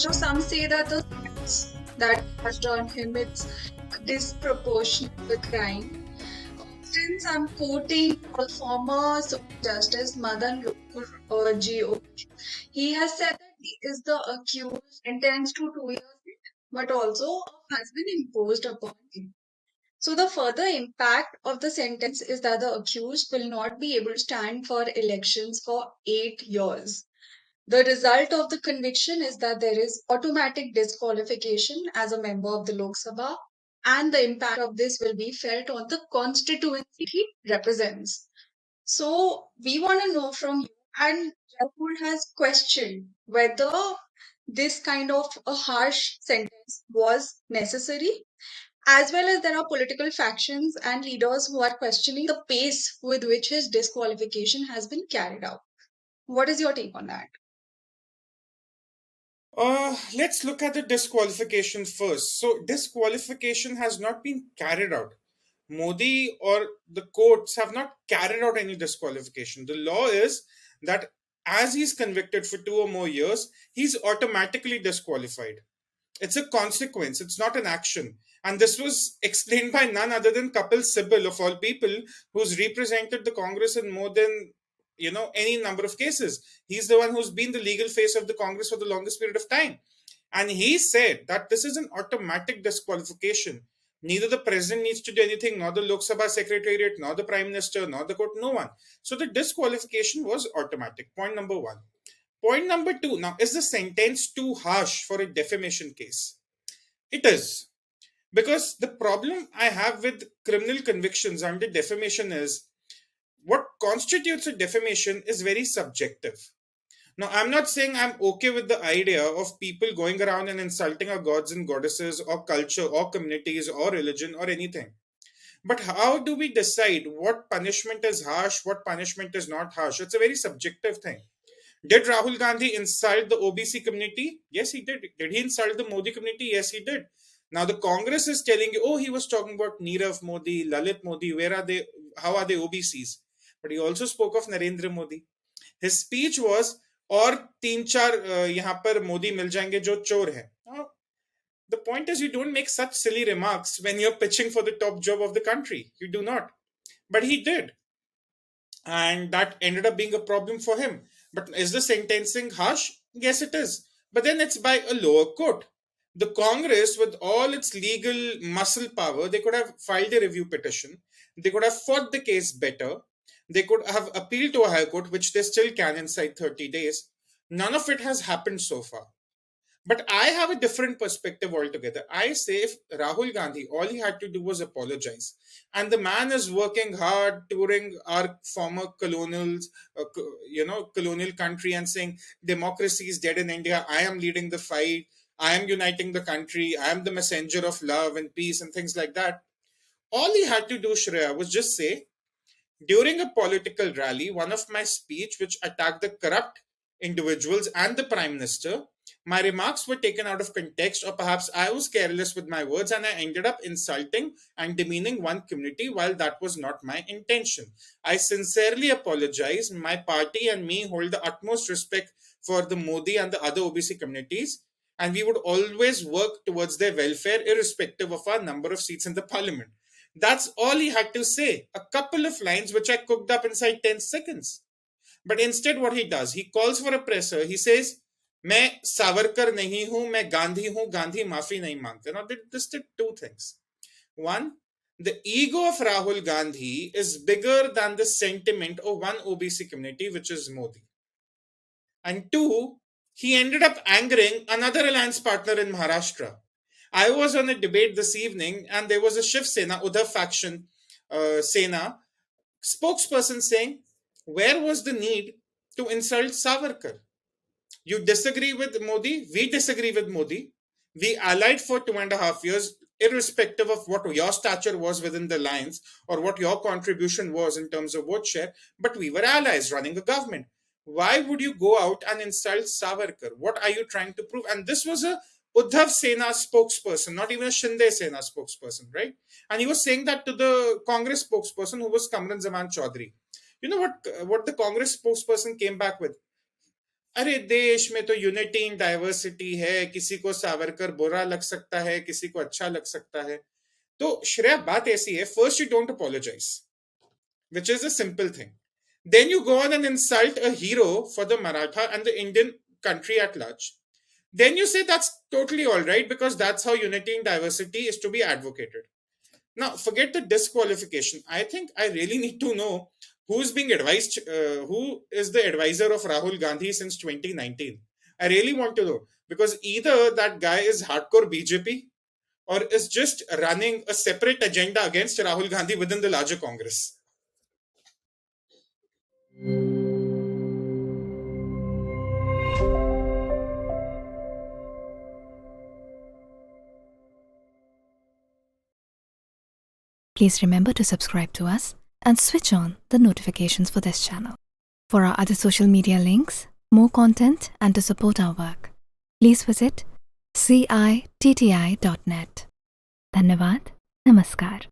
So some say that the sentence that has done him it's disproportionate with crime. Since I'm quoting the former Justice Madan G.O. He has said that he is the accused sentenced to 2 years, but also has been imposed upon him. So the further impact of the sentence is that the accused will not be able to stand for elections for 8 years. The result of the conviction is that there is automatic disqualification as a member of the Lok Sabha, and the impact of this will be felt on the constituency he represents. So we want to know from you, and Rahul has questioned whether this kind of a harsh sentence was necessary, as well as there are political factions and leaders who are questioning the pace with which his disqualification has been carried out. What is your take on that? Let's look at the disqualification first. So, disqualification has not been carried out. Modi or the courts have not carried out any disqualification. The law is that as he's convicted for 2 or more years, he's automatically disqualified. It's a consequence, it's not an action. And this was explained by none other than Kapil Sibal, of all people, who's represented the Congress in more than any number of cases. He's the one who's been the legal face of the Congress for the longest period of time. And he said that this is an automatic disqualification. Neither the president needs to do anything, nor the Lok Sabha secretariat, nor the prime minister, nor the court, no one. So the disqualification was automatic. Point number one. Point number two, now, is the sentence too harsh for a defamation case? It is. Because the problem I have with criminal convictions under defamation is what constitutes a defamation is very subjective. Now, I'm not saying I'm okay with the idea of people going around and insulting our gods and goddesses or culture or communities or religion or anything. But how do we decide what punishment is harsh, what punishment is not harsh? It's a very subjective thing. Did Rahul Gandhi insult the OBC community? Yes, he did. Did he insult the Modi community? Yes, he did. Now the Congress is telling you, oh, he was talking about Nirav Modi, Lalit Modi. Where are they? How are they OBCs? But he also spoke of Narendra Modi. His speech was, और तीन चार यहाँ पर मोदी मिल जाएंगे जो चोर हैं. Now, the point is, you don't make such silly remarks when you're pitching for the top job of the country. You do not. But he did. And that ended up being a problem for him. But is the sentencing harsh? Yes, it is. But then it's by a lower court. The Congress, with all its legal muscle power, they could have filed a review petition. They could have fought the case better. They could have appealed to a high court, which they still can inside 30 days. None of it has happened so far. But I have a different perspective altogether. I say if Rahul Gandhi, all he had to do was apologize. And the man is working hard, touring our former colonials, colonial country and saying democracy is dead in India. I am leading the fight. I am uniting the country. I am the messenger of love and peace and things like that. All he had to do, Shreya, was just say, during a political rally, one of my speech which attacked the corrupt individuals and the prime minister, my remarks were taken out of context, or perhaps I was careless with my words and I ended up insulting and demeaning one community while that was not my intention. I sincerely apologize. My party and me hold the utmost respect for the Modi and the other OBC communities, and we would always work towards their welfare irrespective of our number of seats in the parliament. That's all he had to say. A couple of lines which I cooked up inside 10 seconds. But instead, what he does, he calls for a presser. He says, मैं सावरकर नहीं हूं, मैं गांधी हूं, गांधी माफी नहीं मांगते. Now, this did two things. One, the ego of Rahul Gandhi is bigger than the sentiment of one OBC community, which is Modi. And two, he ended up angering another alliance partner in Maharashtra. I was on a debate this evening, and there was a Shiv Sena, Uddhav faction Sena spokesperson saying, where was the need to insult Savarkar? You disagree with Modi, we disagree with Modi. We allied for 2.5 years, irrespective of what your stature was within the lines or what your contribution was in terms of vote share, but we were allies running a government. Why would you go out and insult Savarkar? What are you trying to prove? And this was a Uddhav Sena spokesperson, not even a Shinde Sena spokesperson, right? And he was saying that to the Congress spokesperson, who was Kamran Zaman Chaudhary. You know what the Congress spokesperson came back with? अरे देश में तो unity in diversity है, किसी को सावरकर बुरा लग सकता है, किसी को अच्छा लग सकता है. तो श्रेया, बात ऐसी है, first you don't apologise, which is a simple thing. Then you go on and insult a hero for the Maratha and the Indian country at large. Then you say that's totally all right because that's how unity and diversity is to be advocated. Now, forget the disqualification. I think I really need to know who's being advised, who is the advisor of Rahul Gandhi since 2019. I really want to know because either that guy is hardcore BJP or is just running a separate agenda against Rahul Gandhi within the larger Congress. Please remember to subscribe to us and switch on the notifications for this channel. For our other social media links, more content, and to support our work, please visit citti.net. Dhanyavad. Namaskar.